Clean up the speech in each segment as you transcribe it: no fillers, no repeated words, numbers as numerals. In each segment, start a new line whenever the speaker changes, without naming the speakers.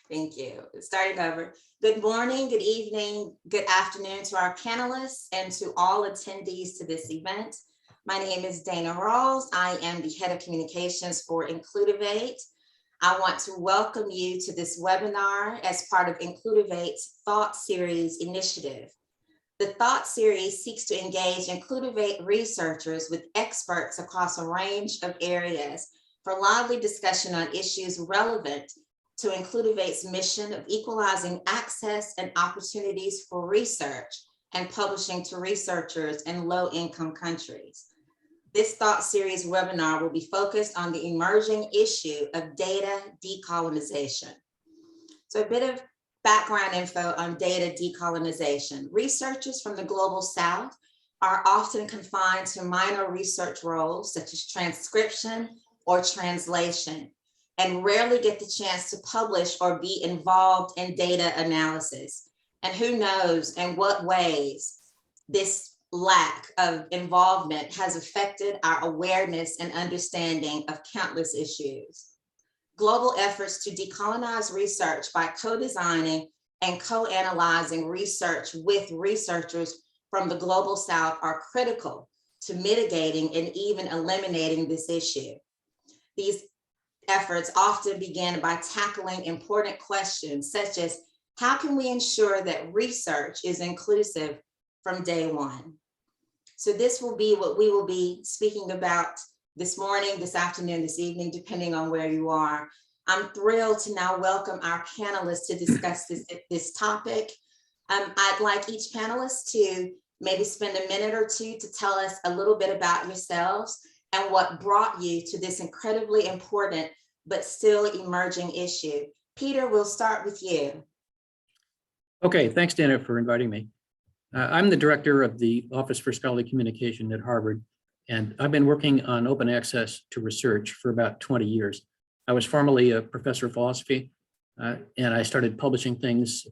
Thank you. Starting over. Good morning, good evening, good afternoon to our panelists and to all attendees to this event. My name is Dana Rawls. I am the head of communications for Includovate. I want to welcome you to this webinar as part of Includovate's Thought Series initiative. The Thought Series seeks to engage Includovate researchers with experts across a range of areas for lively discussion on issues relevant to Includovate's mission of equalizing access and opportunities for research and publishing to researchers in low-income countries. This Thought Series webinar will be focused on the emerging issue of data decolonization. So a bit of background info on data decolonization. Researchers from the Global South are often confined to minor research roles such as transcription or translation, and rarely get the chance to publish or be involved in data analysis. And who knows in what ways this lack of involvement has affected our awareness and understanding of countless issues. Global efforts to decolonize research by co-designing and co-analyzing research with researchers from the Global South are critical to mitigating and even eliminating this issue. These efforts often begin by tackling important questions such as, how can we ensure that research is inclusive from day one? So this will be what we will be speaking about this morning, this afternoon, this evening, depending on where you are. I'm thrilled to now welcome our panelists to discuss this topic. I'd like each panelist to maybe spend a minute or two to tell us a little bit about yourselves and what brought you to this incredibly important but still emerging issue. Peter, we'll start with you.
Okay, thanks, Dana, for inviting me. I'm the director of the Office for Scholarly Communication at Harvard, and I've been working on open access to research for about 20 years. I was formerly a professor of philosophy, and I started publishing things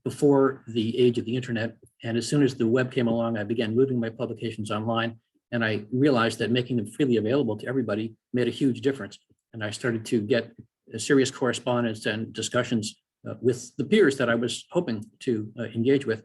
before the age of the internet. And as soon as the web came along, I began moving my publications online, and I realized that making them freely available to everybody made a huge difference. And I started to get a serious correspondence and discussions with the peers that I was hoping to engage with.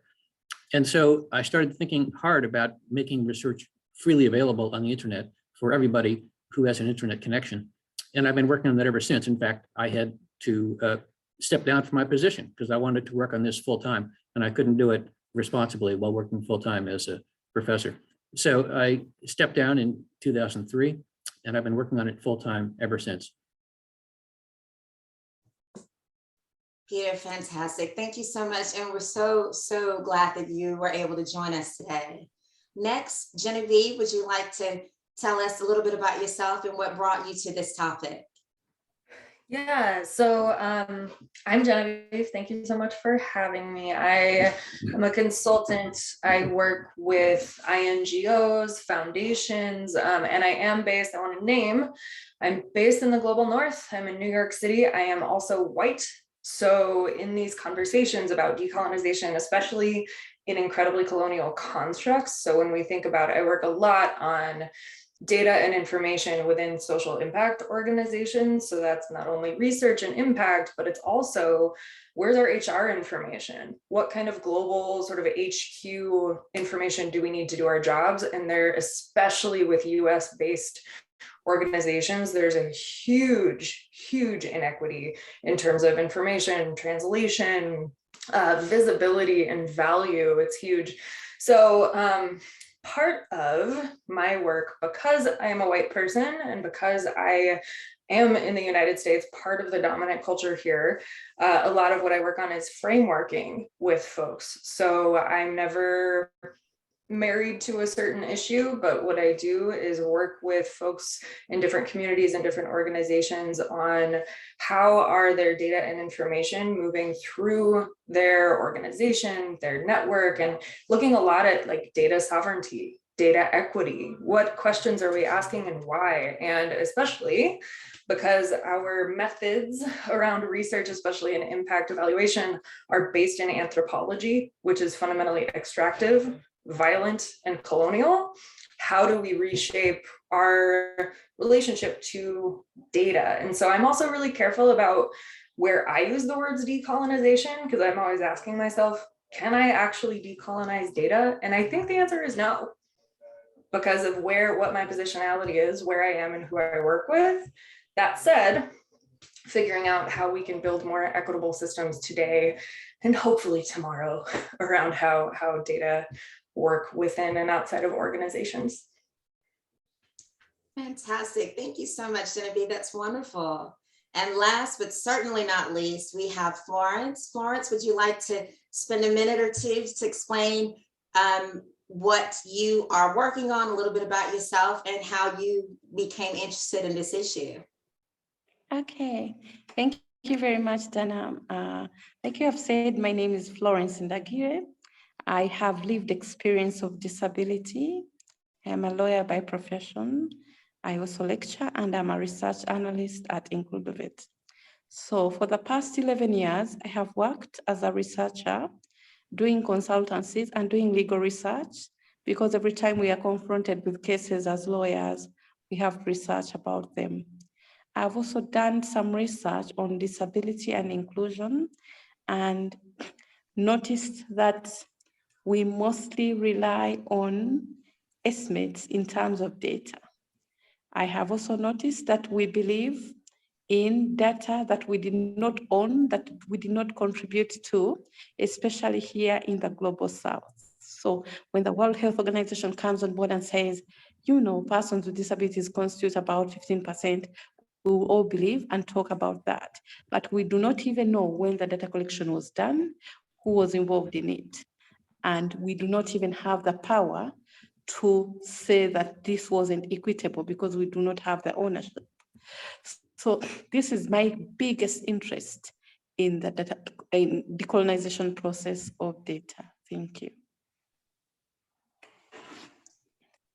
And so I started thinking hard about making research freely available on the internet for everybody who has an internet connection. And I've been working on that ever since. In fact, I had to step down from my position because I wanted to work on this full time, and I couldn't do it responsibly while working full time as a professor. So I stepped down in 2003, and I've been working on it full time ever since.
Peter, fantastic. Thank you so much. And we're so glad that you were able to join us today. Next, Genevieve, would you like to tell us a little bit about yourself and what brought you to this topic?
Yeah, so I'm Genevieve. Thank you so much for having me. I am a consultant. I work with INGOs, foundations, and I am based, I want to name, I'm based in the global north. I'm in New York City. I am also white. So in these conversations about decolonization, especially in incredibly colonial constructs, so when we think about, I work a lot on data and information within social impact organizations. So that's not only research and impact, but it's also, where's our HR information? What kind of global sort of HQ information do we need to do our jobs? And there, especially with US-based organizations, there's a huge inequity in terms of information, translation, visibility, and value. It's huge. So part of my work, because I am a white person and because I am in the United States, part of the dominant culture here, a lot of what I work on is frameworking with folks. So I'm never married to a certain issue, but what I do is work with folks in different communities and different organizations on how are their data and information moving through their organization, their network, and looking a lot at like data sovereignty, data equity. What questions are we asking and why? And especially because our methods around research, especially in impact evaluation, are based in anthropology, which is fundamentally extractive, violent, and colonial. How do we reshape our relationship to data? And so I'm also really careful about where I use the words decolonization, because I'm always asking myself, can I actually decolonize data? And I think the answer is no, because of what my positionality is, where I am and who I work with. That said, figuring out how we can build more equitable systems today and hopefully tomorrow around how data work within and outside of organizations.
Fantastic. Thank you so much, Genevieve. That's wonderful. And last but certainly not least, we have Florence. Florence, would you like to spend a minute or two to explain what you are working on, a little bit about yourself, and how you became interested in this issue?
Okay, thank you very much, Dana. Like you have said, my name is Florence Ndagire. I have lived experience of disability. I'm a lawyer by profession. I also lecture, and I'm a research analyst at Includovate. So for the past 11 years, I have worked as a researcher, doing consultancies and doing legal research, because every time we are confronted with cases as lawyers, we have research about them. I've also done some research on disability and inclusion, and noticed that we mostly rely on estimates in terms of data. I have also noticed that we believe in data that we did not own, that we did not contribute to, especially here in the global south. So when the World Health Organization comes on board and says, you know, persons with disabilities constitute about 15%, we will all believe and talk about that. But we do not even know when the data collection was done, who was involved in it. And we do not even have the power to say that this wasn't equitable, because we do not have the ownership. So this is my biggest interest in the data, in decolonization process of data. Thank you.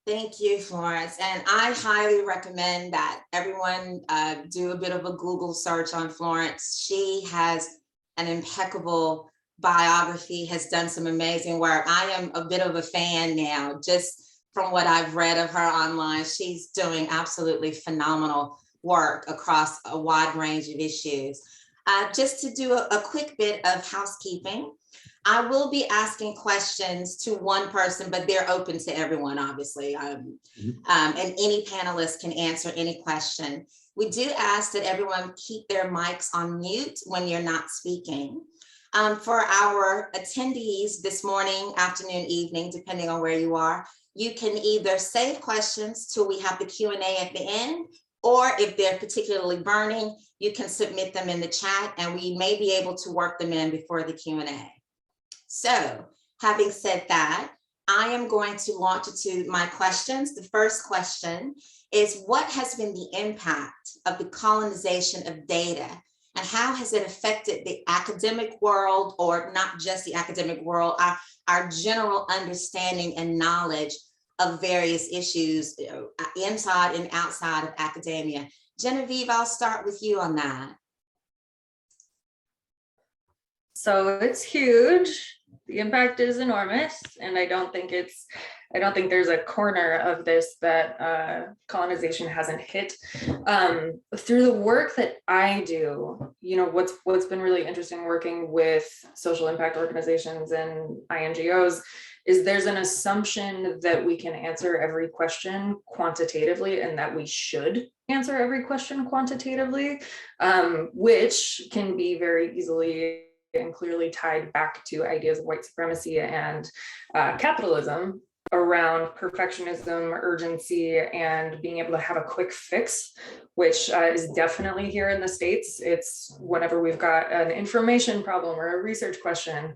Thank you, Florence. And I highly recommend that everyone do a bit of a Google search on Florence. She has an impeccable biography, has done some amazing work. I am a bit of a fan now, just from what I've read of her online. She's doing absolutely phenomenal work across a wide range of issues. Just to do a quick bit of housekeeping, I will be asking questions to one person, but they're open to everyone, obviously. And any panelist can answer any question. We do ask that everyone keep their mics on mute when you're not speaking. For our attendees this morning, afternoon, evening, depending on where you are, you can either save questions till we have the Q&A at the end, or if they're particularly burning, you can submit them in the chat and we may be able to work them in before the Q&A. So having said that, I am going to launch into my questions. The first question is, what has been the impact of the colonization of data, and how has it affected the academic world, or not just the academic world, our general understanding and knowledge of various issues inside and outside of academia? Genevieve, I'll start with you on that.
So it's huge. The impact is enormous, and I don't think there's a corner of this that colonization hasn't hit. Through the work that I do, you know, what's been really interesting working with social impact organizations and INGOs is there's an assumption that we can answer every question quantitatively, and that we should answer every question quantitatively, which can be very easily and clearly tied back to ideas of white supremacy and capitalism around perfectionism, urgency, and being able to have a quick fix, which is definitely here in the States. It's whenever we've got an information problem or a research question,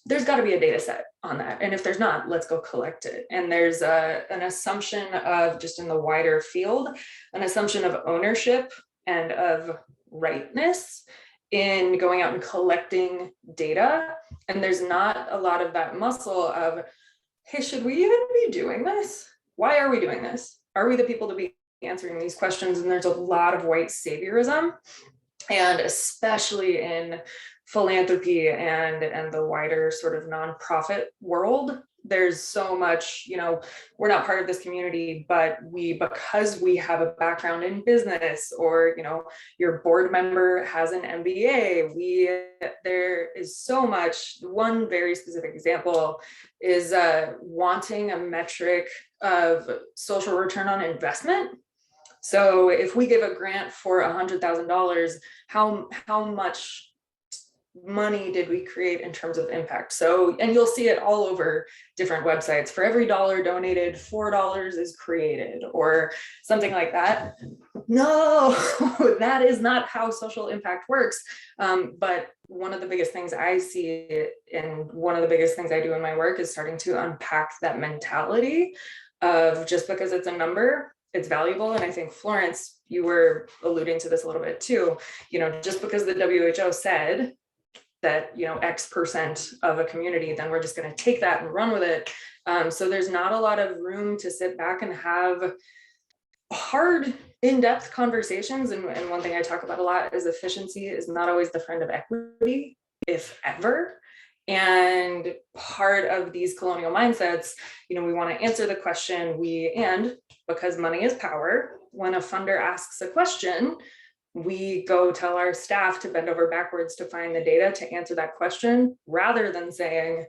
there's got to be a data set on that. And if there's not, let's go collect it. And there's an assumption of, just in the wider field, an assumption of ownership and of rightness in going out and collecting data. And there's not a lot of that muscle of, hey, should we even be doing this? Why are we doing this? Are we the people to be answering these questions? And there's a lot of white saviorism, and especially in philanthropy and the wider sort of nonprofit world, there's so much, we're not part of this community, but because we have a background in business, or, your board member has an MBA, there is so much. One very specific example is wanting a metric of social return on investment. So if we give a grant for $100,000, how much money did we create in terms of impact? So, and you'll see it all over different websites. For every dollar donated, $4 is created, or something like that. No, that is not how social impact works. But one of the biggest things I see, and one of the biggest things I do in my work, is starting to unpack that mentality of just because it's a number, it's valuable. And I think, Florence, you were alluding to this a little bit too, just because the WHO said that, X% of a community, then we're just going to take that and run with it. So there's not a lot of room to sit back and have hard, in-depth conversations. And one thing I talk about a lot is efficiency is not always the friend of equity, if ever. And part of these colonial mindsets, we want to answer the question, and because money is power, when a funder asks a question, we go tell our staff to bend over backwards to find the data to answer that question, rather than saying,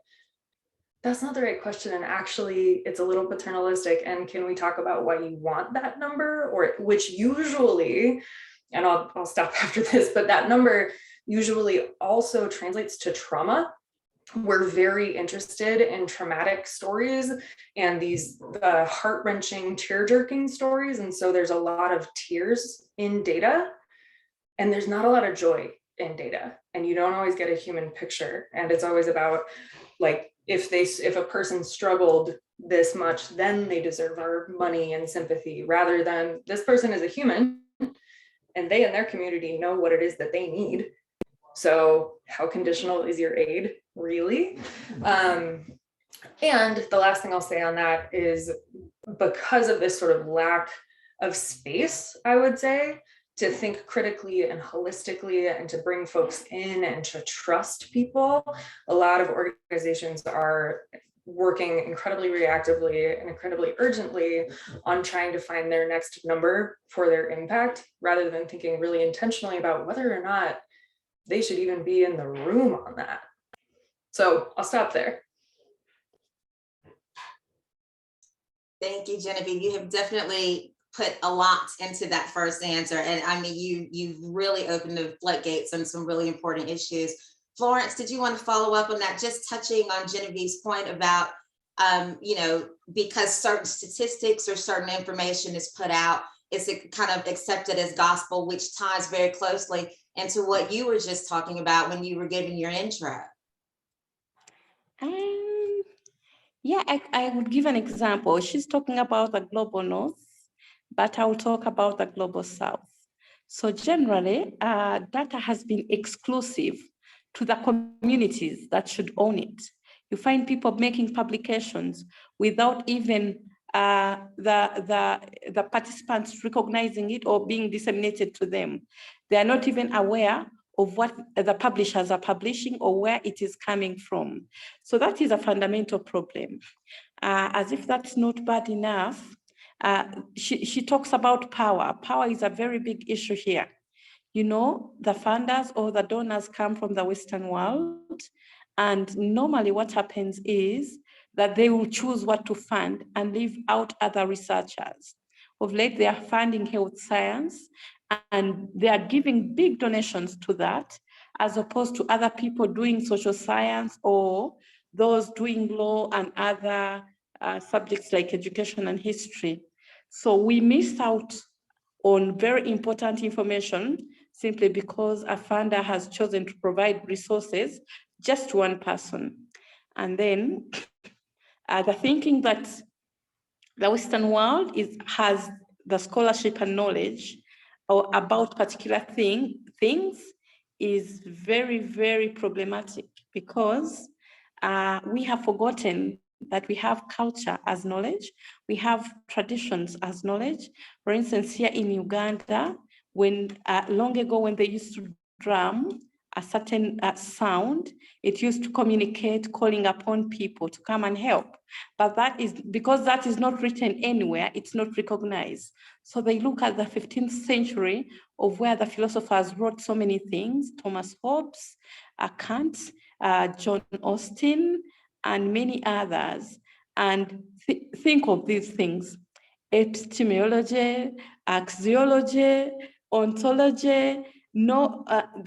that's not the right question, and actually it's a little paternalistic, and can we talk about why you want that number? Or which usually, and I'll stop after this, but that number usually also translates to trauma. We're very interested in traumatic stories and these heart-wrenching, tear-jerking stories. And so there's a lot of tears in data, and there's not a lot of joy in data, and you don't always get a human picture. And it's always about, like, if a person struggled this much, then they deserve our money and sympathy, rather than this person is a human and they and their community know what it is that they need. So how conditional is your aid, really? And the last thing I'll say on that is, because of this sort of lack of space, I would say, to think critically and holistically, and to bring folks in and to trust people, a lot of organizations are working incredibly reactively and incredibly urgently on trying to find their next number for their impact, rather than thinking really intentionally about whether or not they should even be in the room on that. So I'll stop there.
Thank you, Genevieve. You have definitely put a lot into that first answer. And I mean, you've really opened the floodgates on some really important issues. Florence, did you want to follow up on that? Just touching on Genevieve's point about, because certain statistics or certain information is put out, is it kind of accepted as gospel, which ties very closely into what you were just talking about when you were giving your intro.
Yeah, I would give an example. She's talking about the global north, but I'll talk about the global south. So generally, data has been exclusive to the communities that should own it. You find people making publications without even the participants recognizing it or being disseminated to them. They are not even aware of what the publishers are publishing or where it is coming from. So that is a fundamental problem. As if that's not bad enough, she talks about power. Power is a very big issue here. The funders or the donors come from the Western world, and normally what happens is that they will choose what to fund and leave out other researchers. Of late, they are funding health science, and they are giving big donations to that, as opposed to other people doing social science or those doing law and other subjects like education and history. So we miss out on very important information simply because a funder has chosen to provide resources just to one person. And then the thinking that the Western world has the scholarship and knowledge or about particular things is very, very problematic, because we have forgotten that we have culture as knowledge, we have traditions as knowledge. For instance, here in Uganda, when long ago when they used to drum a certain sound. It used to communicate, calling upon people to come and help. But that is, because that is not written anywhere, it's not recognized. So they look at the 15th century of where the philosophers wrote so many things, Thomas Hobbes, Kant, John Austin, and many others, and think of these things: epistemology, axiology, ontology,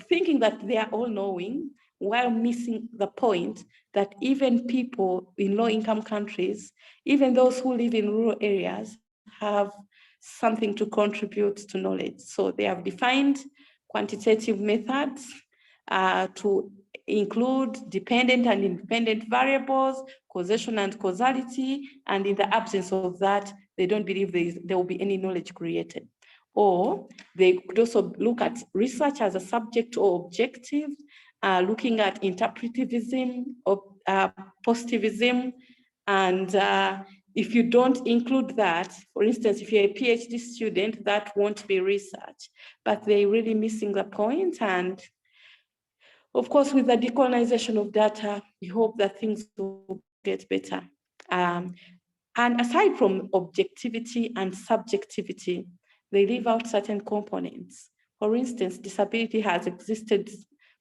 thinking that they are all knowing, while missing the point that even people in low-income countries, even those who live in rural areas, have something to contribute to knowledge. So they have defined quantitative methods to include dependent and independent variables, causation and causality, and in the absence of that, they don't believe there will be any knowledge created. Or they could also look at research as a subject or objective, looking at interpretivism or positivism. And if you don't include that, for instance, if you're a PhD student, that won't be research, but they're really missing the point. And of course, with the decolonization of data, we hope that things will get better. And aside from objectivity and subjectivity, they leave out certain components. For instance, disability has existed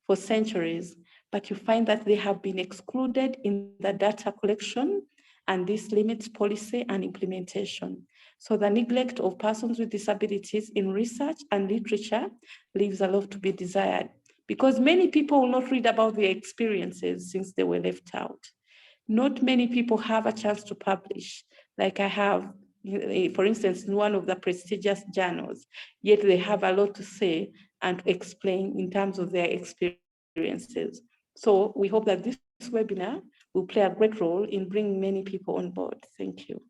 for centuries, but you find that they have been excluded in the data collection, and this limits policy and implementation. So the neglect of persons with disabilities in research and literature leaves a lot to be desired, because many people will not read about their experiences since they were left out. Not many people have a chance to publish, like I have, for instance, in one of the prestigious journals, yet they have a lot to say and to explain in terms of their experiences. So we hope that this webinar will play a great role in bringing many people on board. Thank you.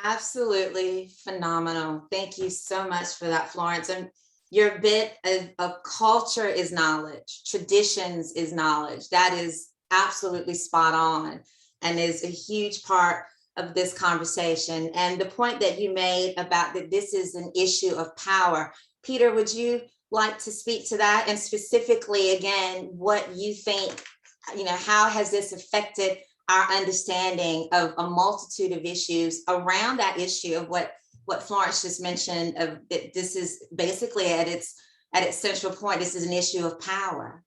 Absolutely phenomenal. Thank you so much for that, Florence. And your bit of culture is knowledge, traditions is knowledge. That is absolutely spot on and is a huge part of this conversation. And the point that you made about that this is an issue of power. Peter, would you like to speak to that? And specifically, again, what you think, how has this affected our understanding of a multitude of issues around that issue of what Florence just mentioned, of that this is basically at its central point, this is an issue of power.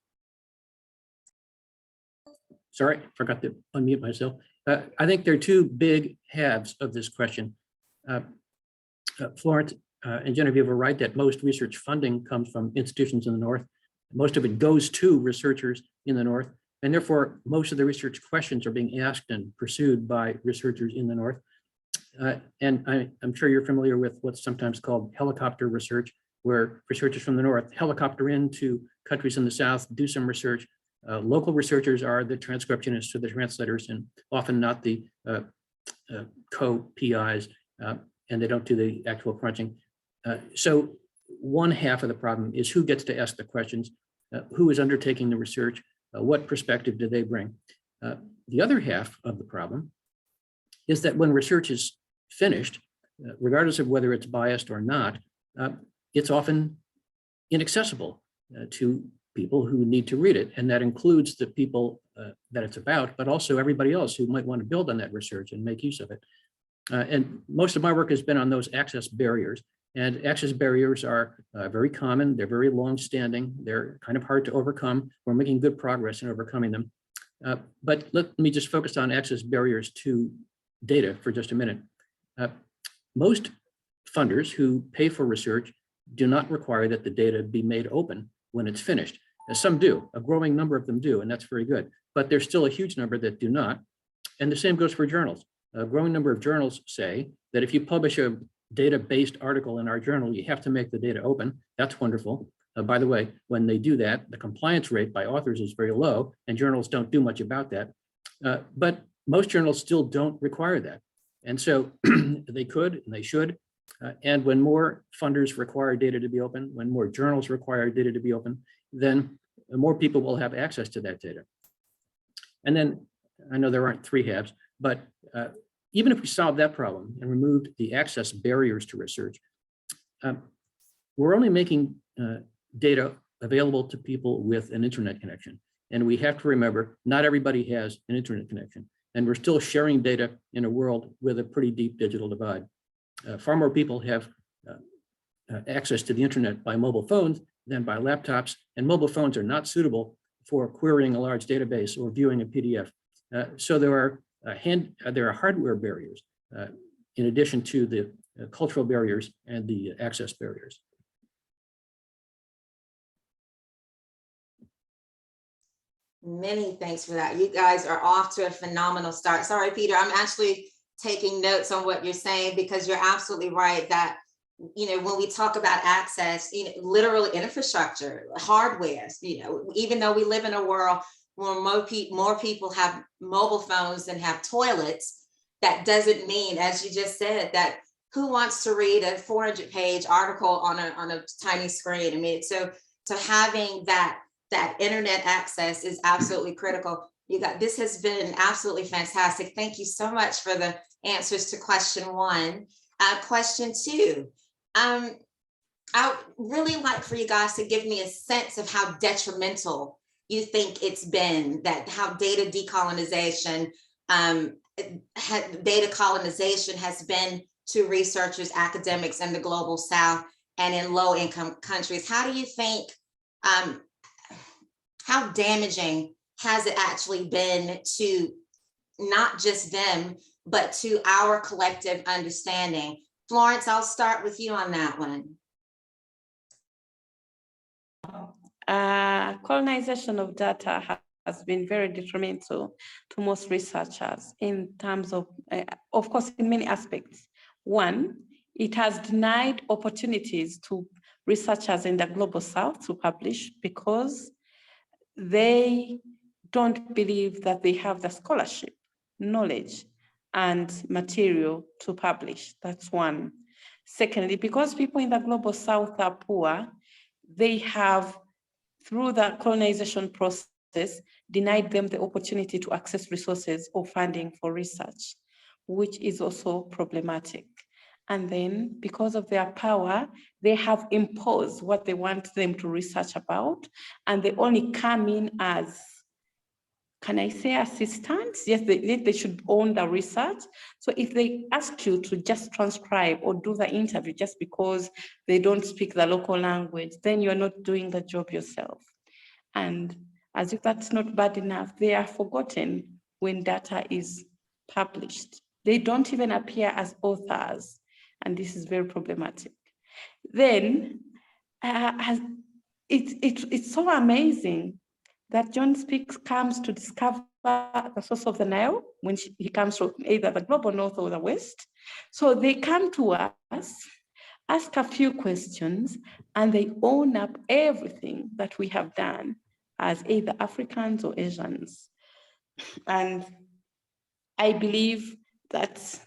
Sorry, forgot to unmute myself. I think there are two big halves of this question. Florence and Genevieve are right that most research funding comes from institutions in the North. Most of it goes to researchers in the North, and therefore most of the research questions are being asked and pursued by researchers in the North. And I'm sure you're familiar with what's sometimes called helicopter research, where researchers from the North helicopter into countries in the South, do some research. Local researchers are the transcriptionists or the translators, and often not the co-PIs, and they don't do the actual crunching. So one half of the problem is who gets to ask the questions, who is undertaking the research, what perspective do they bring? The other half of the problem is that when research is finished, regardless of whether it's biased or not, it's often inaccessible to people who need to read it. And that includes the people that it's about, but also everybody else who might want to build on that research and make use of it. And most of my work has been on those access barriers. And access barriers are very common. They're very long-standing. They're kind of hard to overcome. We're making good progress in overcoming them. But let me just focus on access barriers to data for just a minute. Most funders who pay for research do not require that the data be made open when it's finished. Some do, a growing number of them do, and that's very good. But there's still a huge number that do not. And the same goes for journals. A growing number of journals say that if you publish a data-based article in our journal, you have to make the data open. That's wonderful. By the way, when they do that, the compliance rate by authors is very low, and journals don't do much about that. But most journals still don't require that. And so they could and they should. And when more funders require data to be open, when more journals require data to be open, then more people will have access to that data. And then I know there aren't three halves, but even if we solved that problem and removed the access barriers to research, we're only making data available to people with an internet connection. And we have to remember, not everybody has an internet connection. And we're still sharing data in a world with a pretty deep digital divide. Far more people have access to the internet by mobile phones than by laptops, and mobile phones are not suitable for querying a large database or viewing a PDF. So there are hardware barriers in addition to the cultural barriers and the access barriers.
Many thanks for that. You guys are off to a phenomenal start. Sorry, Peter, I'm actually taking notes on what you're saying, because you're absolutely right that, you know, when we talk about access, you know, literally infrastructure, hardware, you know, even though we live in a world where more people have mobile phones than have toilets, that doesn't mean, as you just said, that who wants to read a 400-page article on a tiny screen? I mean, so having that internet access is absolutely critical. This has been absolutely fantastic. Thank you so much for the answers to question 1. Question 2, I would really like for you guys to give me a sense of how detrimental you think it's been, that how data decolonization, data colonization has been to researchers, academics in the global South and in low-income countries. How do you think, how damaging has it actually been to not just them, but to our collective understanding? Florence, I'll start with you on that one.
Colonization of data has been very detrimental to most researchers in terms of course, in many aspects. One, it has denied opportunities to researchers in the global South to publish because they don't believe that they have the scholarship, knowledge, and material to publish. That's one. Secondly, because people in the global South are poor, they have, through the colonization process, denied them the opportunity to access resources or funding for research, which is also problematic. And then, because of their power, they have imposed what they want them to research about, and they only come in as, can I say, assistants? Yes, they should own the research. So if they ask you to just transcribe or do the interview just because they don't speak the local language, then you're not doing the job yourself. And as if that's not bad enough, they are forgotten when data is published. They don't even appear as authors, and this is very problematic. Then it's so amazing that John Speaks comes to discover the source of the Nile when he comes from either the global North or the West. So they come to us, ask a few questions, and they own up everything that we have done as either Africans or Asians. And I believe that,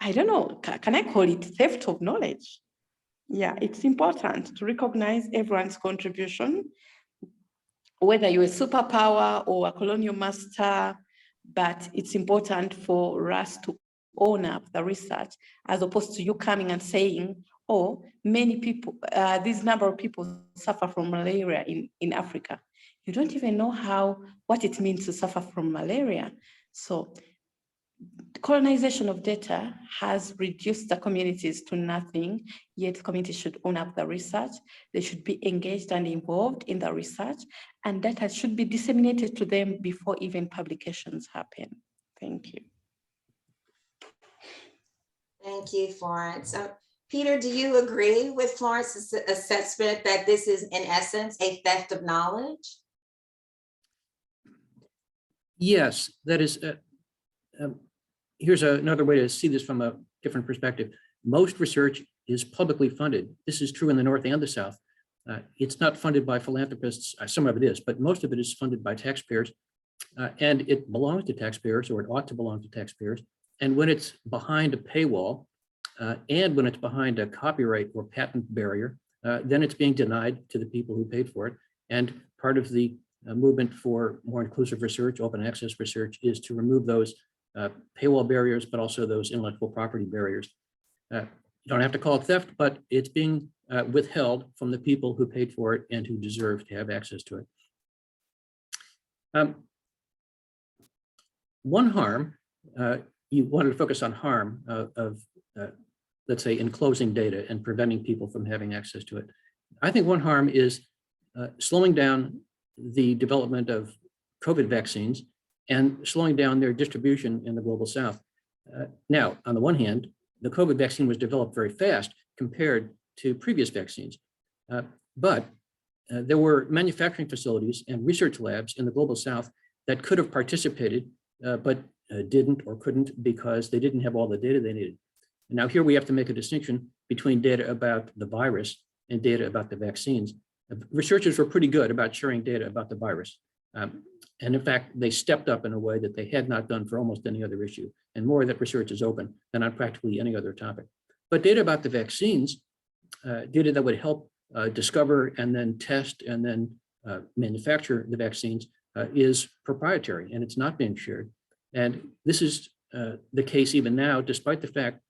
I don't know, can I call it theft of knowledge? Yeah, it's important to recognize everyone's contribution, whether you're a superpower or a colonial master, but it's important for us to own up the research, as opposed to you coming and saying, oh, many people, this number of people suffer from malaria in Africa. You don't even know what it means to suffer from malaria. So colonization of data has reduced the communities to nothing, yet communities should own up the research. They should be engaged and involved in the research, and data should be disseminated to them before even publications happen. Thank you.
Thank you, Florence. Peter, do you agree with Florence's assessment that this is in essence a theft of knowledge?
Yes, that is. Here's another way to see this from a different perspective. Most research is publicly funded. This is true in the North and the South. It's not funded by philanthropists. Some of it is, but most of it is funded by taxpayers. And it belongs to taxpayers, or it ought to belong to taxpayers. And when it's behind a paywall, and when it's behind a copyright or patent barrier, then it's being denied to the people who paid for it. And part of the movement for more inclusive research, open access research, is to remove those paywall barriers, but also those intellectual property barriers. you don't have to call it theft, but it's being withheld from the people who paid for it and who deserve to have access to it. One harm, you wanted to focus on harm of let's say, enclosing data and preventing people from having access to it. I think one harm is slowing down the development of COVID vaccines and slowing down their distribution in the global South. Now, on the one hand, the COVID vaccine was developed very fast compared to previous vaccines, but there were manufacturing facilities and research labs in the global South that could have participated, but didn't or couldn't because they didn't have all the data they needed. Now here we have to make a distinction between data about the virus and data about the vaccines. Researchers were pretty good about sharing data about the virus. And in fact, they stepped up in a way that they had not done for almost any other issue. And more of that research is open than on practically any other topic. But data about the vaccines, data that would help discover and then test and then manufacture the vaccines is proprietary and it's not being shared. And this is the case even now, despite the fact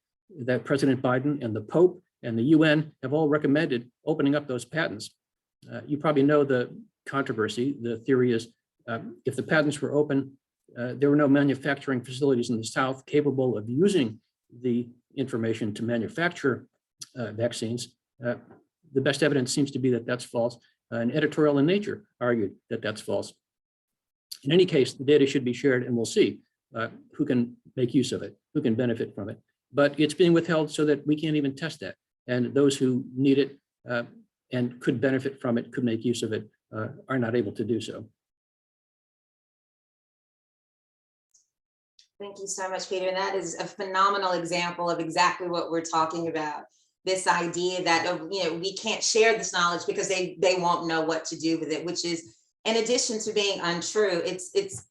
that President Biden and the Pope and the UN have all recommended opening up those patents. You probably know the controversy. The theory is if the patents were open, there were no manufacturing facilities in the South capable of using the information to manufacture vaccines. The best evidence seems to be that that's false. An editorial in Nature argued that that's false. In any case, the data should be shared and we'll see who can make use of it, who can benefit from it. But it's being withheld so that we can't even test that. And those who need it and could benefit from it, could make use of it, are not able to do so.
Thank you so much, Peter. That is a phenomenal example of exactly what we're talking about. This idea that we can't share this knowledge because they won't know what to do with it, which is, in addition to being untrue, it's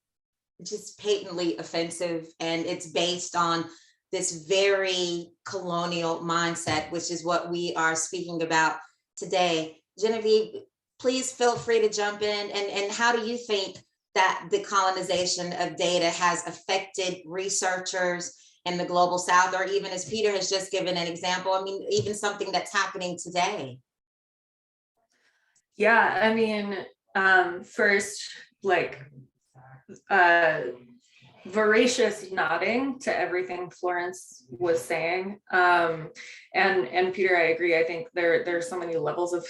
just patently offensive, and it's based on this very colonial mindset, which is what we are speaking about today. Genevieve, please feel free to jump in. And how do you think that the colonization of data has affected researchers in the global South, or even, as Peter has just given an example, I mean, even something that's happening today?
Yeah, I mean, first, like, voracious nodding to everything Florence was saying. And Peter, I agree. I think there's so many levels of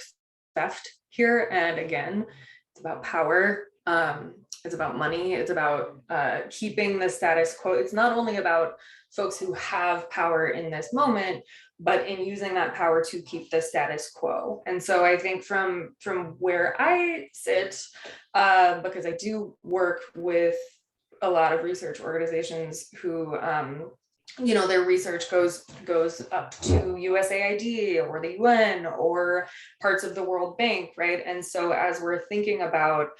theft here. And again, it's about power. It's about money. It's about keeping the status quo. It's not only about folks who have power in this moment, but in using that power to keep the status quo. And so I think from where I sit, because I do work with a lot of research organizations who, their research goes up to USAID or the UN or parts of the World Bank, right? And so as we're thinking about,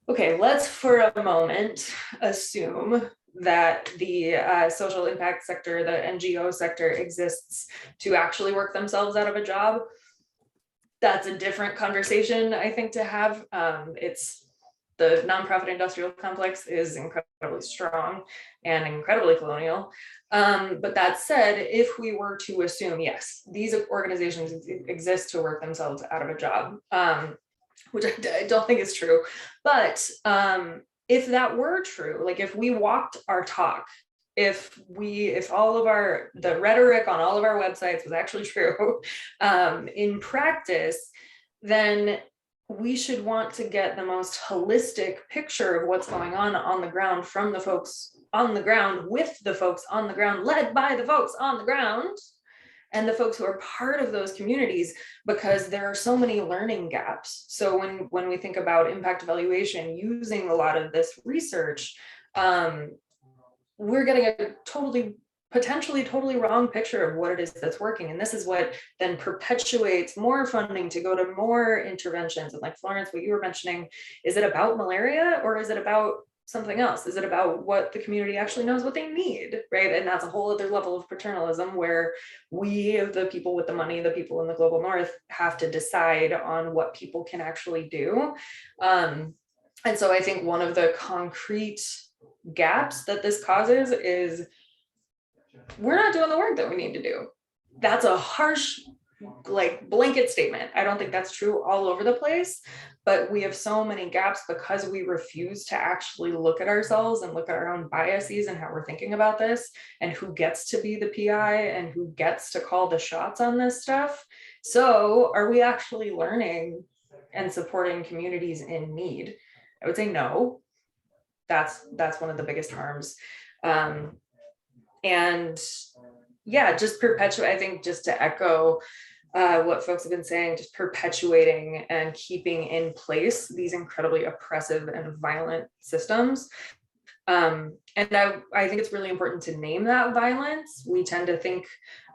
okay, let's for a moment assume that the social impact sector, the NGO sector, exists to actually work themselves out of a job. That's a different conversation, I think, to have. The nonprofit industrial complex is incredibly strong and incredibly colonial. But that said, if we were to assume, yes, these organizations exist to work themselves out of a job, which I don't think is true. But if that were true, like if we walked our talk, if all of the rhetoric on all of our websites was actually true in practice, then we should want to get the most holistic picture of what's going on the ground from the folks on the ground, with the folks on the ground, led by the folks on the ground, and the folks who are part of those communities, because there are so many learning gaps. So when we think about impact evaluation using a lot of this research, we're getting a potentially totally wrong picture of what it is that's working. And this is what then perpetuates more funding to go to more interventions. And like Florence, what you were mentioning, is it about malaria or is it about something else? Is it about what the community actually knows what they need, right? And that's a whole other level of paternalism where we, the people with the money, the people in the global North, have to decide on what people can actually do. And so I think one of the concrete gaps that this causes is we're not doing the work that we need to do. that's a harsh, like, blanket statement. I don't think that's true all over the place, but we have so many gaps because we refuse to actually look at ourselves and look at our own biases and how we're thinking about this, and who gets to be the PI and who gets to call the shots on this stuff. So are we actually learning and supporting communities in need? I would say no. That's one of the biggest harms. And yeah, just perpetuate, I think, just to echo what folks have been saying, just perpetuating and keeping in place these incredibly oppressive and violent systems. And I think it's really important to name that violence. We tend to think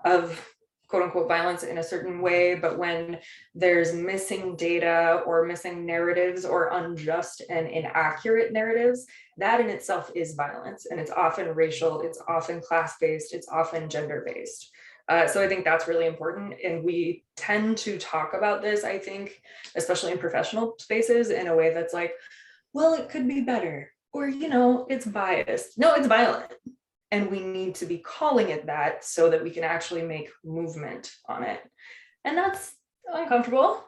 of quote unquote violence in a certain way, but when there's missing data or missing narratives or unjust and inaccurate narratives, that in itself is violence. And it's often racial, it's often class-based, it's often gender-based. So I think that's really important. And we tend to talk about this, I think, especially in professional spaces, in a way that's like, well, it could be better, or, you know, it's biased. No, it's violent. And we need to be calling it that so that we can actually make movement on it. And that's uncomfortable,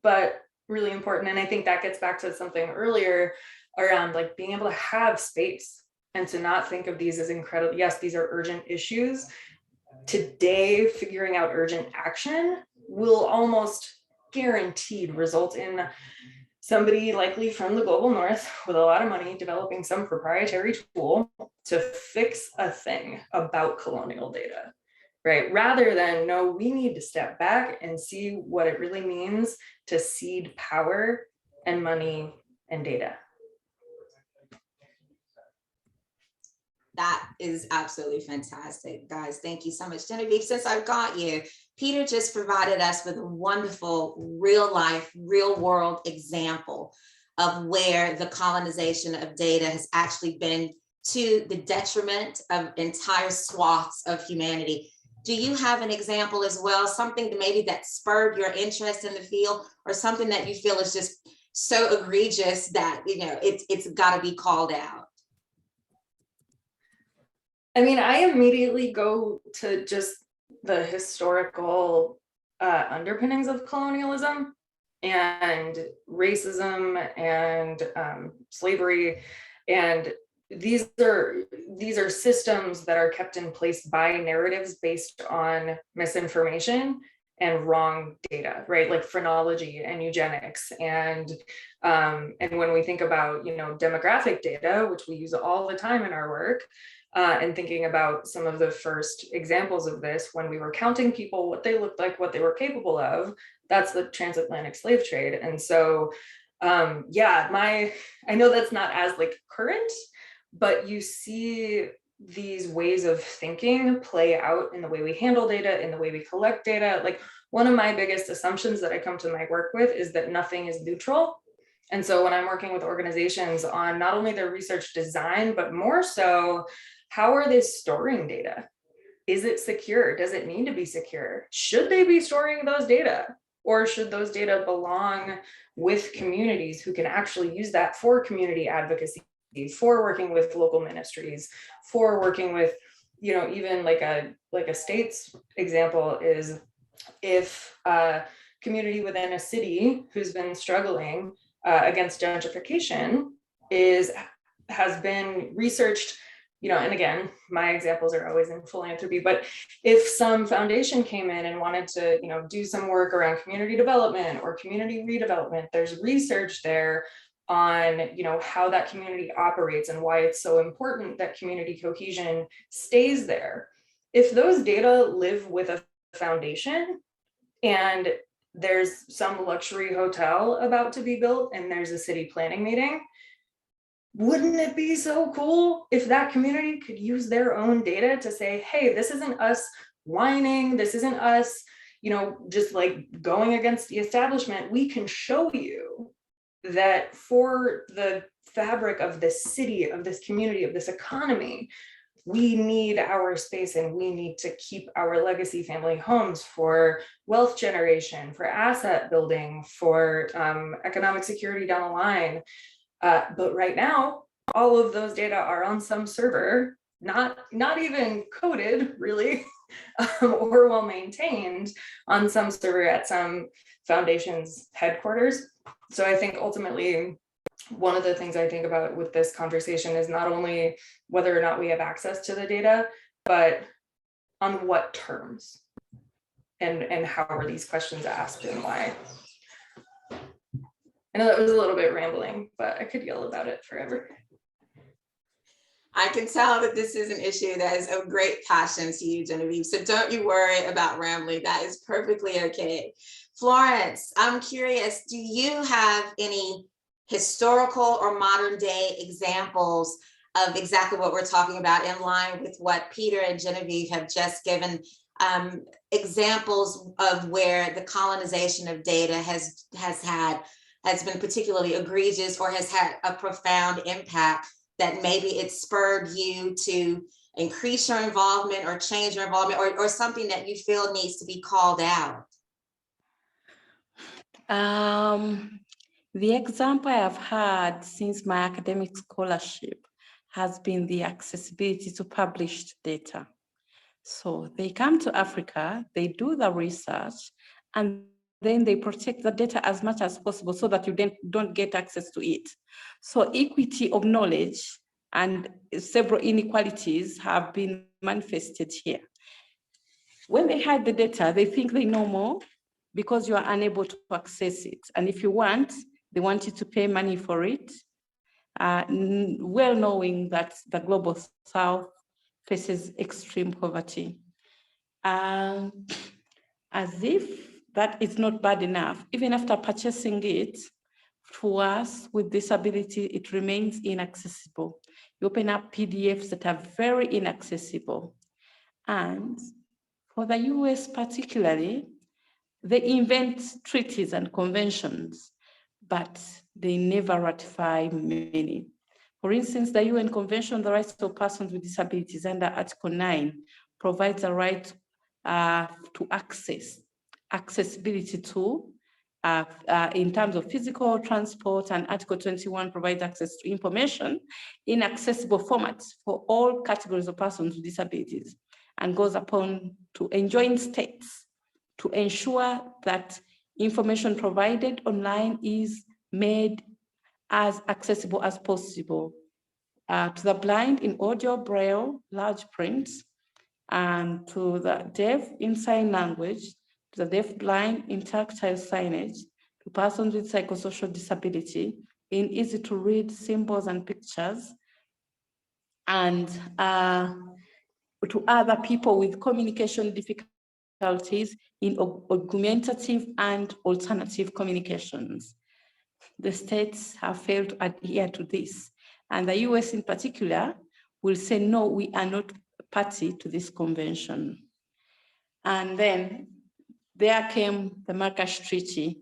but really important. And I think that gets back to something earlier around like being able to have space and to not think of these as incredible. Yes, these are urgent issues. Today, figuring out urgent action will almost guaranteed result in somebody likely from the global north with a lot of money developing some proprietary tool to fix a thing about colonial data, right? Rather than, no, we need to step back and see what it really means to cede power and money and data.
That is absolutely fantastic, guys. Thank you so much. Genevieve, since I've got you, Peter just provided us with a wonderful real life, real world example of where the colonization of data has actually been to the detriment of entire swaths of humanity. Do you have an example as well, something that maybe that spurred your interest in the field, or something that you feel is just so egregious that, you know, it's got to be called out?
I mean, I immediately go to just the historical underpinnings of colonialism and racism and slavery, and these are systems that are kept in place by narratives based on misinformation and wrong data, right? Like phrenology and eugenics, and when we think about, you know, demographic data, which we use all the time in our work. And thinking about some of the first examples of this, when we were counting people, what they looked like, what they were capable of, that's the transatlantic slave trade. And so, yeah, I know that's not as like current, but you see these ways of thinking play out in the way we handle data, in the way we collect data. Like, one of my biggest assumptions that I come to my work with is that nothing is neutral. And so when I'm working with organizations on not only their research design, but more so, how are they storing data? Is it secure? Does it need to be secure? Should they be storing those data? Or should those data belong with communities who can actually use that for community advocacy, for working with local ministries, for working with, you know, even like a state's example is if a community within a city who's been struggling against gentrification has been researched, you know, and again, my examples are always in philanthropy, but if some foundation came in and wanted to, you know, do some work around community development or community redevelopment, there's research there on, you know, how that community operates and why it's so important that community cohesion stays there. If those data live with a foundation and there's some luxury hotel about to be built and there's a city planning meeting, wouldn't it be so cool if that community could use their own data to say, hey, this isn't us whining, this isn't us, you know, just like going against the establishment. We can show you that for the fabric of this city, of this community, of this economy, we need our space and we need to keep our legacy family homes for wealth generation, for asset building, for economic security down the line. But right now, all of those data are on some server, not even coded really, or well maintained on some server at some foundation's headquarters. So I think ultimately, one of the things I think about with this conversation is not only whether or not we have access to the data, but on what terms and how are these questions asked and why. I know that was a little bit rambling, but I could yell about it forever.
I can tell that this is an issue that is of great passion to you, Genevieve. So don't you worry about rambling. That is perfectly okay. Florence, I'm curious, do you have any historical or modern day examples of exactly what we're talking about in line with what Peter and Genevieve have just given, examples of where the colonization of data has been particularly egregious or has had a profound impact that maybe it spurred you to increase your involvement or change your involvement or something that you feel needs to be called out?
The example I have had since my academic scholarship has been the accessibility to published data. So they come to Africa, they do the research, and then they protect the data as much as possible so that you don't get access to it. So equity of knowledge and several inequalities have been manifested here. When they hide the data, they think they know more because you are unable to access it. And if you want, they want you to pay money for it, well knowing that the global South faces extreme poverty. As if that is not bad enough, even after purchasing it, for us with disability, it remains inaccessible. You open up PDFs that are very inaccessible. And for the US particularly, they invent treaties and conventions, but they never ratify many. For instance, the UN Convention on the Rights of Persons with Disabilities under Article 9 provides a right to accessibility to, in terms of physical transport, and Article 21 provides access to information in accessible formats for all categories of persons with disabilities, and goes upon to enjoin states to ensure that information provided online is made as accessible as possible to the blind in audio, braille, large print, and to the deaf in sign language, to the deaf blind in tactile signage, to persons with psychosocial disability in easy to read symbols and pictures, and to other people with communication difficulties in augmentative and alternative communications. The states have failed to adhere to this. And the US in particular will say, no, we are not party to this convention. And then there came the Marrakesh Treaty,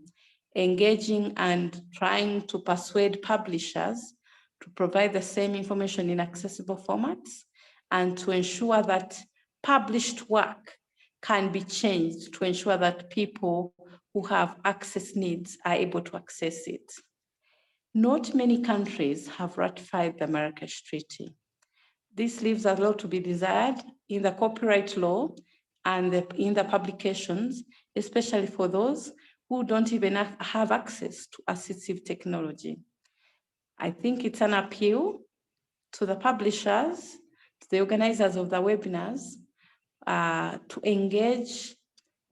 engaging and trying to persuade publishers to provide the same information in accessible formats and to ensure that published work can be changed to ensure that people who have access needs are able to access it. Not many countries have ratified the Marrakesh Treaty. This leaves a lot to be desired in the copyright law and in the publications, especially for those who don't even have access to assistive technology. I think it's an appeal to the publishers, to the organizers of the webinars, to engage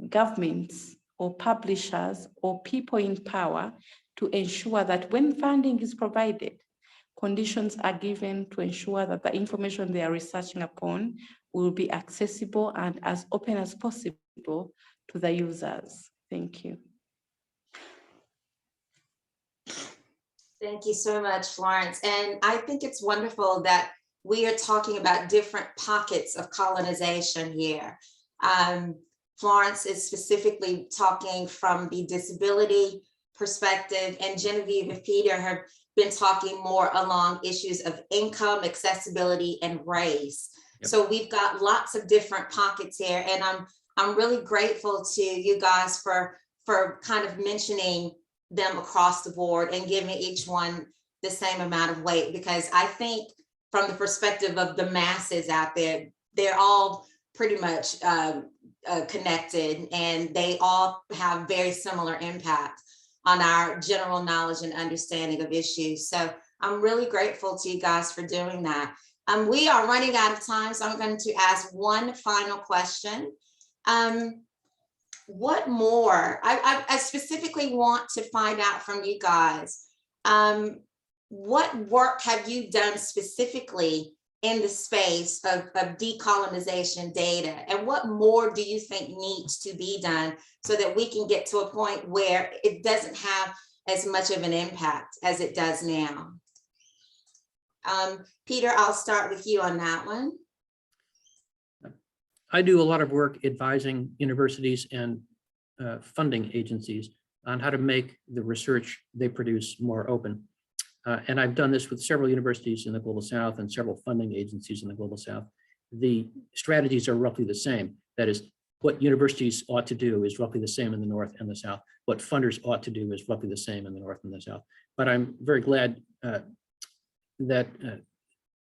governments or publishers or people in power to ensure that when funding is provided, conditions are given to ensure that the information they are researching upon will be accessible and as open as possible to the users. Thank you.
Thank you so much, Florence. And I think it's wonderful that we are talking about different pockets of colonization here. Florence is specifically talking from the disability perspective, and Genevieve and Peter have been talking more along issues of income, accessibility, and race. Yep. So we've got lots of different pockets here, and I'm really grateful to you guys for kind of mentioning them across the board and giving each one the same amount of weight, because I think from the perspective of the masses out there, they're all pretty much connected, and they all have very similar impact on our general knowledge and understanding of issues. So I'm really grateful to you guys for doing that. We are running out of time, so I'm going to ask one final question. What more? I specifically want to find out from you guys, what work have you done specifically in the space of decolonization data? And what more do you think needs to be done so that we can get to a point where it doesn't have as much of an impact as it does now? Peter, I'll start with you on that one.
I do a lot of work advising universities and funding agencies on how to make the research they produce more open. And I've done this with several universities in the Global South and several funding agencies in the Global South. The strategies are roughly the same. That is, what universities ought to do is roughly the same in the North and the South. What funders ought to do is roughly the same in the North and the South. But I'm very glad that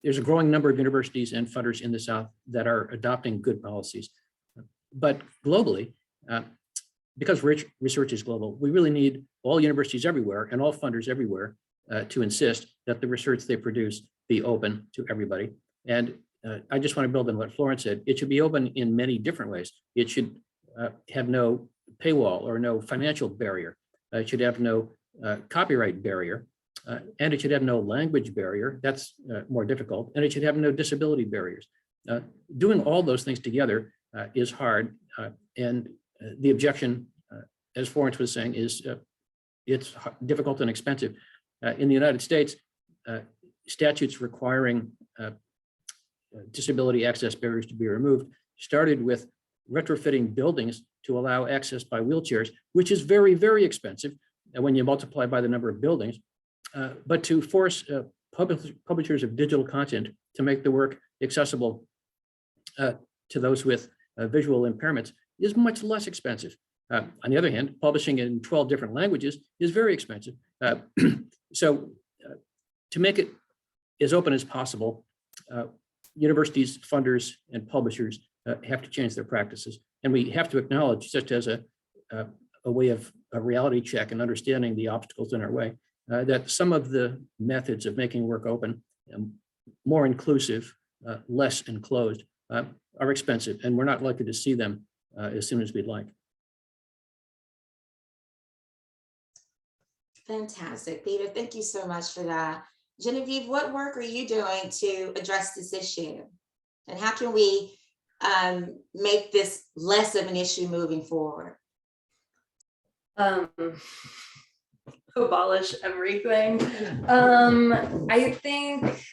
there's a growing number of universities and funders in the South that are adopting good policies. But globally, because research is global, we really need all universities everywhere and all funders everywhere to insist that the research they produce be open to everybody. And I just want to build on what Florence said. It should be open in many different ways. It should have no paywall or no financial barrier. It should have no copyright barrier. And it should have no language barrier. That's more difficult. And it should have no disability barriers. Doing all those things together is hard. And the objection, as Florence was saying, is it's difficult and expensive. In the United States, statutes requiring disability access barriers to be removed started with retrofitting buildings to allow access by wheelchairs, which is very, very expensive when you multiply by the number of buildings. But to force publishers of digital content to make the work accessible to those with visual impairments is much less expensive. On the other hand, publishing in 12 different languages is very expensive. So to make it as open as possible, universities, funders, and publishers have to change their practices. And we have to acknowledge, just as a way of a reality check and understanding the obstacles in our way, that some of the methods of making work open, more inclusive, less enclosed, are expensive, and we're not likely to see them as soon as we'd like.
Fantastic, Peter. Thank you so much for that. Genevieve, what work are you doing to address this issue? And how can we make this less of an issue moving forward?
Abolish everything. I think,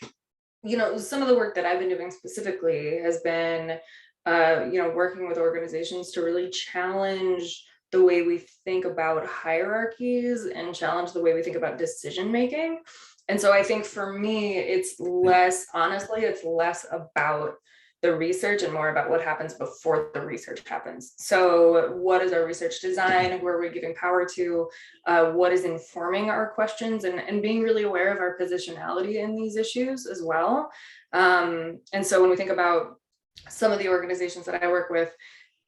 some of the work that I've been doing specifically has been, working with organizations to really challenge the way we think about hierarchies and challenge the way we think about decision making. And so I think for me, it's less about the research and more about what happens before the research happens. So what is our research design? Who are we giving power to? What is informing our questions, and being really aware of our positionality in these issues as well. And so when we think about some of the organizations that I work with,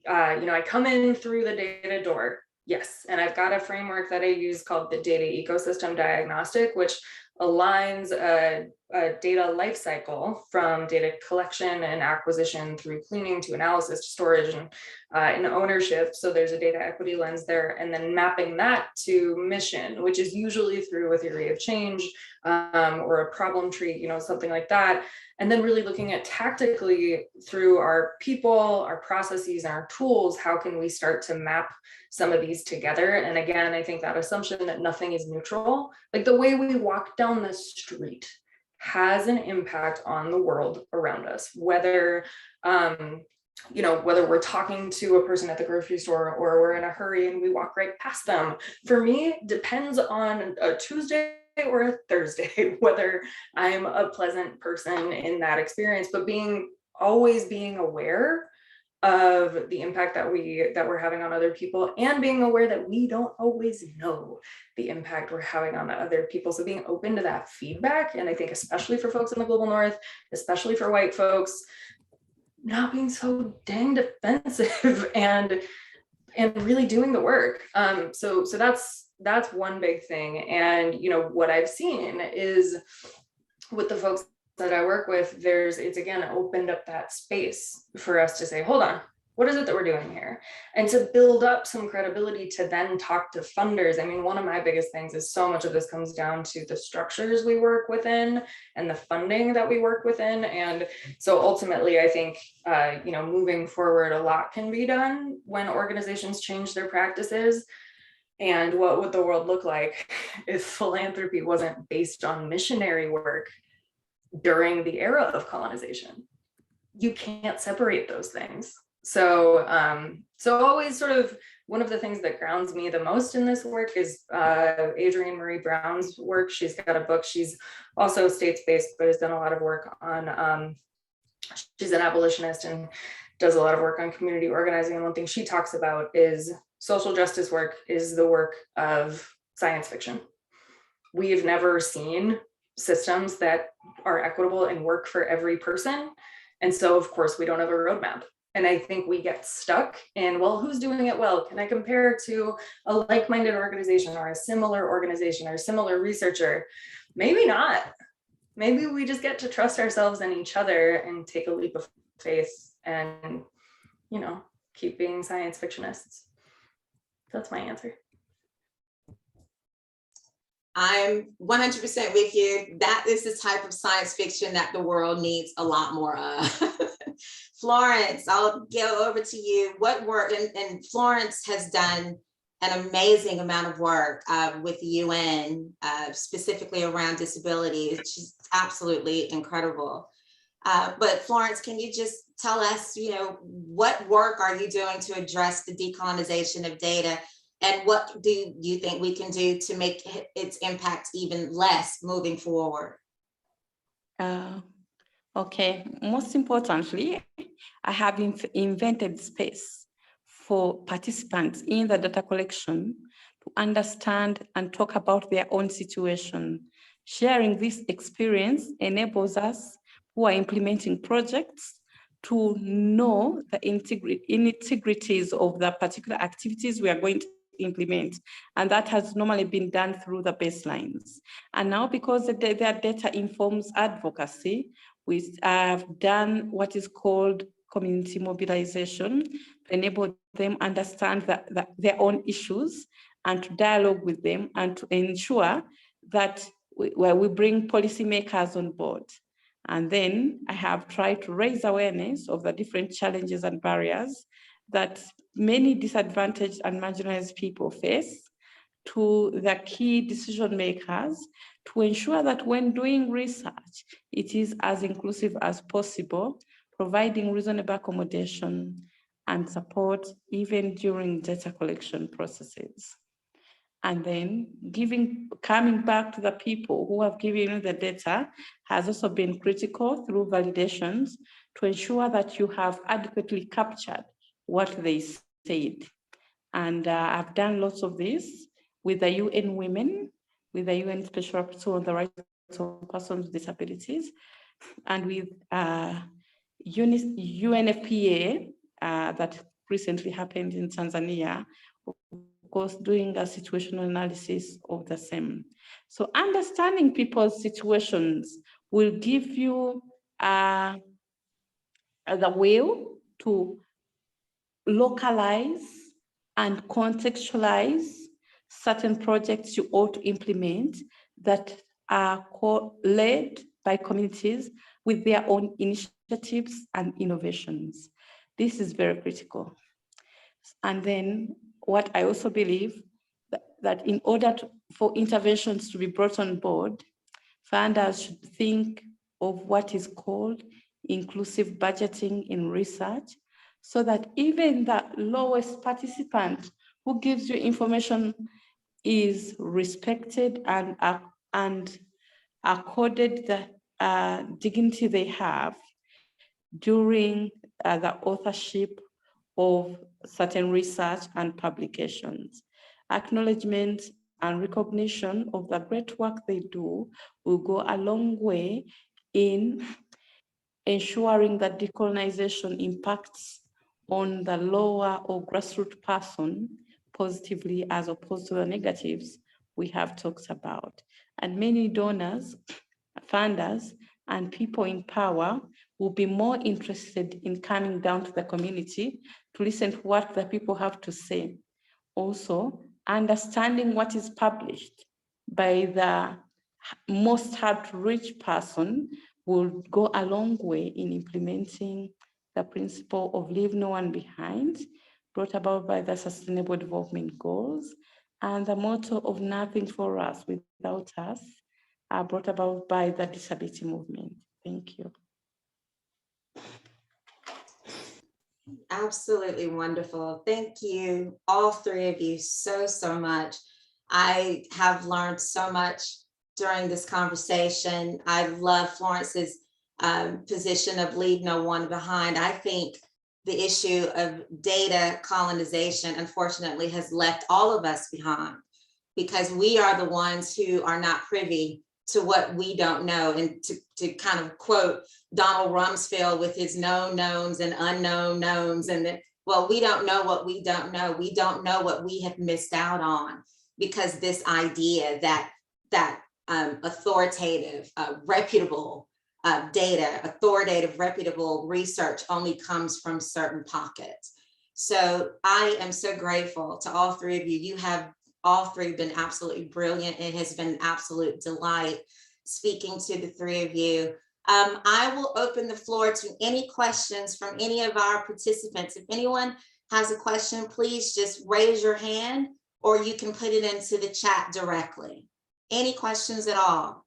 I come in through the data door, yes, and I've got a framework that I use called the data ecosystem diagnostic, which aligns a data lifecycle from data collection and acquisition through cleaning to analysis, to storage, and ownership. So there's a data equity lens there, and then mapping that to mission, which is usually through a theory of change or a problem tree, something like that. And then really looking at tactically through our people, our processes, and our tools, how can we start to map some of these together? And again, I think that assumption that nothing is neutral, like the way we walk down the street has an impact on the world around us, whether we're talking to a person at the grocery store or we're in a hurry and we walk right past them. For me, depends on a Tuesday or a Thursday, whether I'm a pleasant person in that experience, but always being aware of the impact that we're having on other people, and being aware that we don't always know the impact we're having on other people. So being open to that feedback, and I think especially for folks in the global North, especially for white folks, not being so dang defensive and really doing the work. So that's one big thing. And what I've seen is with the folks that I work with, it's again opened up that space for us to say, hold on, what is it that we're doing here? And to build up some credibility to then talk to funders. I mean, one of my biggest things is so much of this comes down to the structures we work within and the funding that we work within. And so ultimately, I think, moving forward, a lot can be done when organizations change their practices. And what would the world look like if philanthropy wasn't based on missionary work during the era of colonization? You can't separate those things. So always sort of one of the things that grounds me the most in this work is Adrienne Marie Brown's work. She's got a book. She's also states-based, but has done a lot of work on, she's an abolitionist and does a lot of work on community organizing. And one thing she talks about is social justice work is the work of science fiction. We've never seen systems that are equitable and work for every person. And so, of course, we don't have a roadmap. And I think we get stuck in, well, who's doing it well? Can I compare to a like-minded organization or a similar organization or a similar researcher? Maybe not. Maybe we just get to trust ourselves and each other and take a leap of faith and, keep being science fictionists. That's my answer.
I'm 100% with you. That is the type of science fiction that the world needs a lot more of. Florence, I'll go over to you. What work, and Florence has done an amazing amount of work with the UN, specifically around disability. She's absolutely incredible. But Florence, can you just tell us, what work are you doing to address the decolonization of data? And what do you think we can do to make its impact even less moving forward?
Okay, most importantly, I have invented space for participants in the data collection to understand and talk about their own situation. Sharing this experience enables us who are implementing projects to know the integrities of the particular activities we are going to implement. And that has normally been done through the baselines. And now, because their data informs advocacy, we have done what is called community mobilization to enable them understand their own issues and to dialogue with them and to ensure that we bring policymakers on board. And then I have tried to raise awareness of the different challenges and barriers that many disadvantaged and marginalized people face to the key decision makers to ensure that when doing research, it is as inclusive as possible, providing reasonable accommodation and support even during data collection processes. And then coming back to the people who have given you the data has also been critical through validations to ensure that you have adequately captured what they said. And I've done lots of this with the UN Women, with the UN Special Rapporteur on the Rights of Persons with Disabilities, and with UNFPA that recently happened in Tanzania, of course, doing a situational analysis of the same. So understanding people's situations will give you the will to localize and contextualize certain projects you ought to implement that are led by communities with their own initiatives and innovations. This is very critical. And then what I also believe that in order for interventions to be brought on board, funders should think of what is called inclusive budgeting in research, so that even the lowest participant who gives you information is respected and accorded the dignity they have during the authorship of certain research and publications. Acknowledgement and recognition of the great work they do will go a long way in ensuring that decolonization impacts on the lower or grassroots person positively as opposed to the negatives we have talked about. And many donors, funders, and people in power will be more interested in coming down to the community to listen to what the people have to say. Also, understanding what is published by the most hard to reach person will go a long way in implementing the principle of leave no one behind, brought about by the Sustainable Development Goals, and the motto of nothing for us without us, brought about by the disability movement. Thank you.
Absolutely wonderful. Thank you, all three of you, so much. I have learned so much during this conversation. I love Florence's position of leave no one behind. I think the issue of data colonization, unfortunately, has left all of us behind, because we are the ones who are not privy to what we don't know. And to kind of quote Donald Rumsfeld with his known knowns and unknown knowns, and well, we don't know what we don't know. We don't know what we have missed out on, because this idea that authoritative, reputable data, authoritative, reputable research only comes from certain pockets. So I am so grateful to all three of you. You have all three been absolutely brilliant. It has been an absolute delight speaking to the three of you. I will open the floor to any questions from any of our participants. If anyone has a question, please just raise your hand, or you can put it into the chat directly. Any questions at all?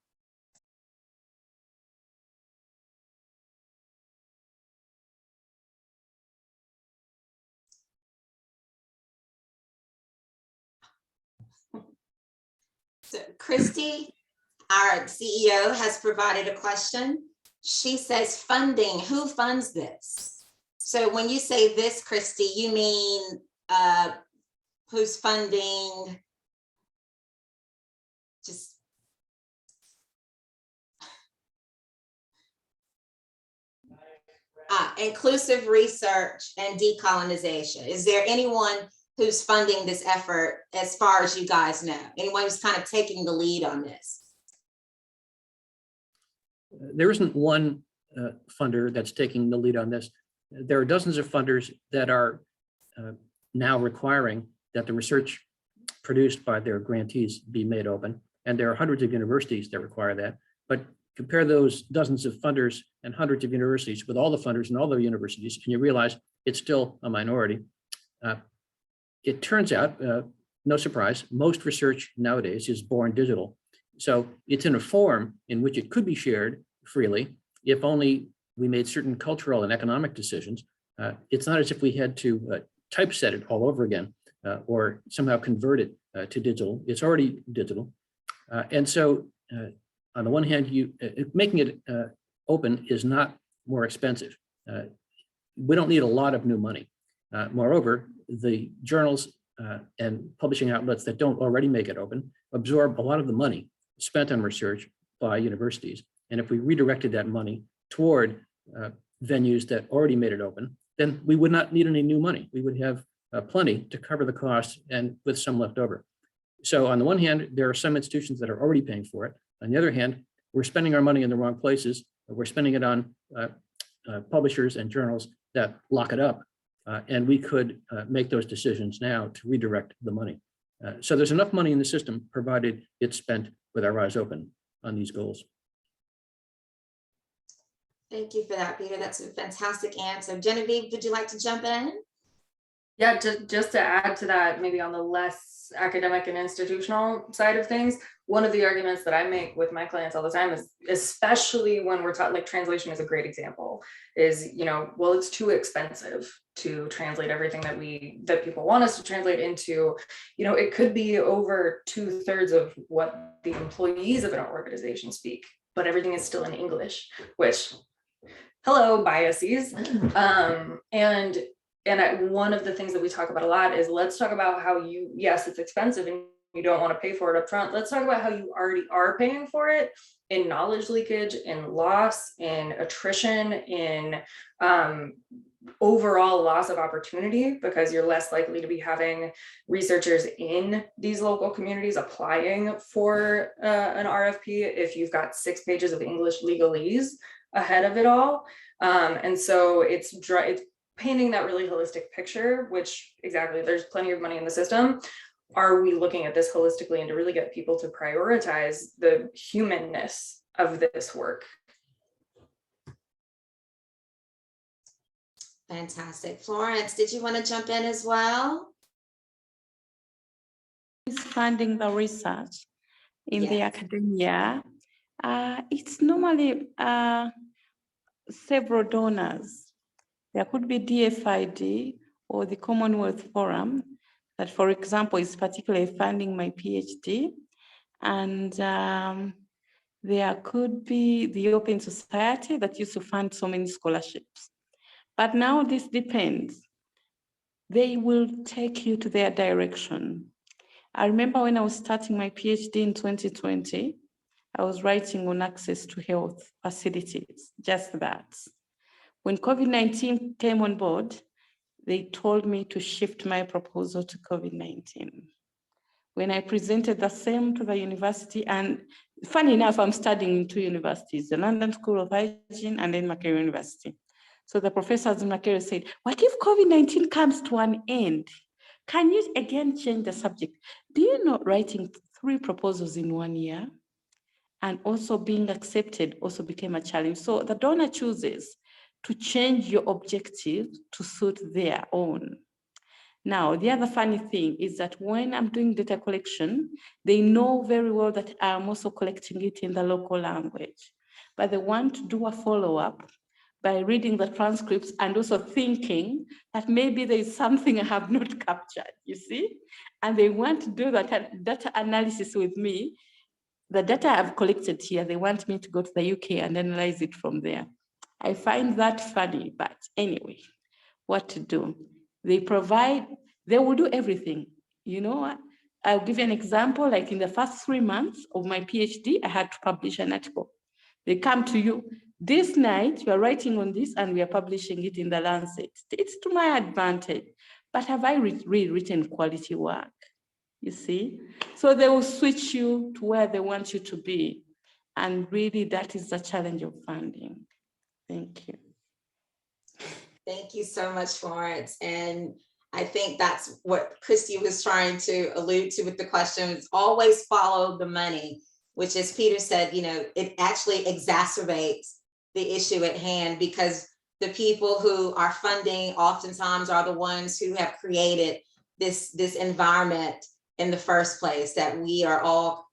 So Christy, our CEO, has provided a question. She says, funding, who funds this? So when you say this, Christy, you mean who's funding? Just inclusive research and decolonization. Is there anyone who's funding this effort as far as you guys know? Anyone who's kind of taking the lead on this?
There isn't one funder that's taking the lead on this. There are dozens of funders that are now requiring that the research produced by their grantees be made open. And there are hundreds of universities that require that. But compare those dozens of funders and hundreds of universities with all the funders and all the universities, and you realize it's still a minority. It turns out, no surprise, most research nowadays is born digital. So it's in a form in which it could be shared freely if only we made certain cultural and economic decisions. It's not as if we had to typeset it all over again or somehow convert it to digital. It's already digital. And so on the one hand, making it open is not more expensive. We don't need a lot of new money. Moreover, the journals and publishing outlets that don't already make it open absorb a lot of the money spent on research by universities. And if we redirected that money toward venues that already made it open, then we would not need any new money. We would have plenty to cover the costs and with some left over. So on the one hand, there are some institutions that are already paying for it. On the other hand, we're spending our money in the wrong places. We're spending it on publishers and journals that lock it up. And we could make those decisions now to redirect the money. So there's enough money in the system, provided it's spent with our eyes open on these goals.
Thank you for that, Peter. That's a fantastic answer. Genevieve, would you like to jump in?
Yeah, just to add to that, maybe on the less academic and institutional side of things, one of the arguments that I make with my clients all the time is, especially when we're taught, like translation is a great example, is, well, it's too expensive to translate everything that people want us to translate into. It could be over 2/3 of what the employees of an organization speak, but everything is still in English, which, hello, biases. And one of the things that we talk about a lot is, let's talk about how yes, it's expensive and you don't want to pay for it up front. Let's talk about how you already are paying for it in knowledge leakage, in loss, in attrition, in overall loss of opportunity, because you're less likely to be having researchers in these local communities applying for an RFP if you've got 6 pages of English legalese ahead of it all. And so it's painting that really holistic picture, which exactly, there's plenty of money in the system. Are we looking at this holistically and to really get people to prioritize the humanness of this work?
Fantastic. Florence, did you want to jump in as well?
Is funding the research in the
Yes.
academia. It's normally several donors. There could be DFID or the Commonwealth Forum that, for example, is particularly funding my PhD. And there could be the Open Society that used to fund so many scholarships. But now this depends. They will take you to their direction. I remember when I was starting my PhD in 2020, I was writing on access to health facilities, just that. When COVID-19 came on board, they told me to shift my proposal to COVID-19. When I presented the same to the university, and funny enough, I'm studying in 2 universities, the London School of Hygiene and then Makerere University. So the professors in Makerere said, what if COVID-19 comes to an end? Can you again change the subject? Do you know writing 3 proposals in 1 year and also being accepted also became a challenge? So the donor chooses to change your objective to suit their own. Now, the other funny thing is that when I'm doing data collection, they know very well that I'm also collecting it in the local language, but they want to do a follow-up by reading the transcripts and also thinking that maybe there is something I have not captured, you see? And they want to do that data analysis with me. The data I've collected here, they want me to go to the UK and analyze it from there. I find that funny, but anyway, what to do? They will do everything. You know, I'll give you an example, like in the first 3 months of my PhD, I had to publish an article. They come to you, this night, you are writing on this and we are publishing it in the Lancet. It's to my advantage, but have I written quality work? You see? So they will switch you to where they want you to be. And really that is the challenge of funding. Thank you.
Thank you so much, Florence. And I think that's what Christy was trying to allude to with the question, is always follow the money, which, as Peter said, you know, it actually exacerbates the issue at hand, because the people who are funding oftentimes are the ones who have created this environment in the first place that we are all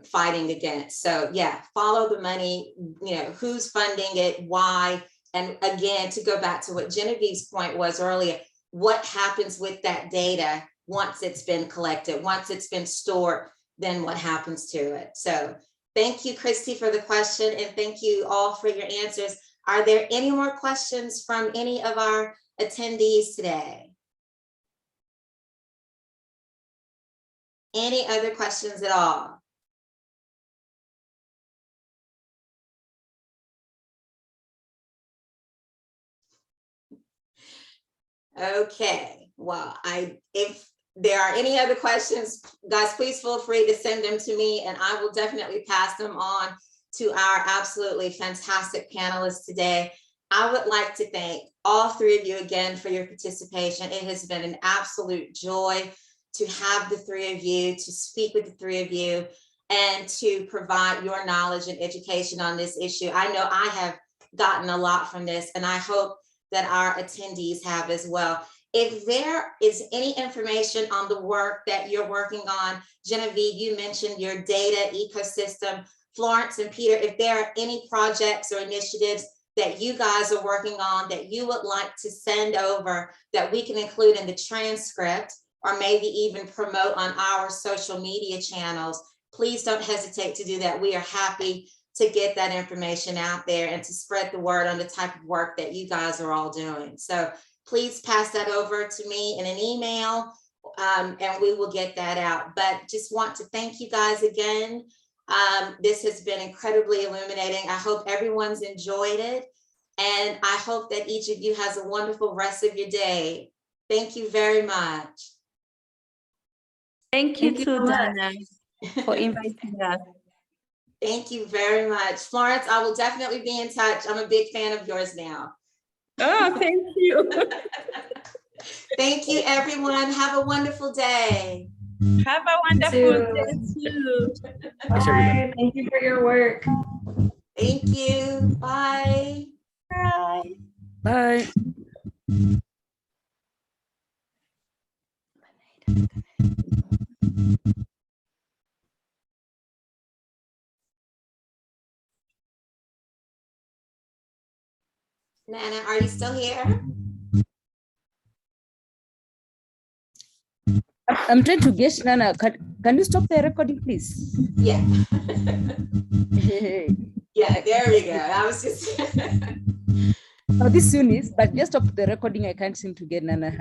fighting against. So yeah, follow the money, you know, who's funding it, why. And again, to go back to what Genevieve's point was earlier, what happens with that data once it's been collected, once it's been stored, then what happens to it? So thank you, Christy, for the question, and thank you all for your answers. Are there any more questions from any of our attendees today? Any other questions at all? Okay, well, if there are any other questions, guys, please feel free to send them to me and I will definitely pass them on to our absolutely fantastic panelists today. I would like to thank all 3 of you again for your participation. It has been an absolute joy to have the 3 of you, to speak with the 3 of you, and to provide your knowledge and education on this issue. I know I have gotten a lot from this, and I hope that our attendees have as well. If there is any information on the work that you're working on, Genevieve, you mentioned your data ecosystem. Florence and Peter, if there are any projects or initiatives that you guys are working on that you would like to send over that we can include in the transcript, or maybe even promote on our social media channels, please don't hesitate to do that. We are happy to get that information out there and to spread the word on the type of work that you guys are all doing. So please pass that over to me in an email and we will get that out. But just want to thank you guys again. This has been incredibly illuminating. I hope everyone's enjoyed it. And I hope that each of you has a wonderful rest of your day. Thank you very much.
Thank you
Thank you
too,
so much.
Dana, for inviting us.
Thank you very much. Florence, I will definitely be in touch. I'm a big fan of yours now.
Oh, thank you.
Thank you, everyone. Have a wonderful day.
Have a wonderful
too.
day too.
Thanks, everybody.
Bye. Thank you for your work.
Thank you. Bye.
Bye.
Bye.
Nana, are you still here?
I'm trying to get Nana. Can you stop the recording, please?
Yeah. Yeah, there we go. I was just.
Oh, this Eunice, but just stop the recording. I can't seem to get Nana.